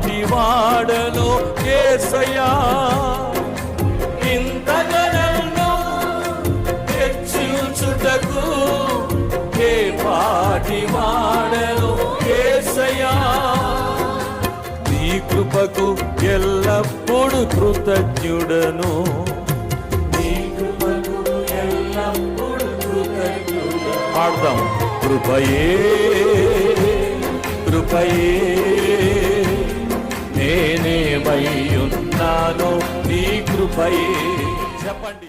పాటి వాడను యేసయ్యా, ఇంతగా నన్ను హెచ్చించుటకు ఏ పాటి వాడను యేసయ్యా. నీ కృపకు ఎల్లప్పుడు కృతజ్ఞుడను, నీ కృపకు ఎల్లప్పుడు కృతజ్ఞుడను. పాడదాం. కృపయే కృపయే నేనేమై ఉన్నానో నీ కృపయే. చెప్పండి.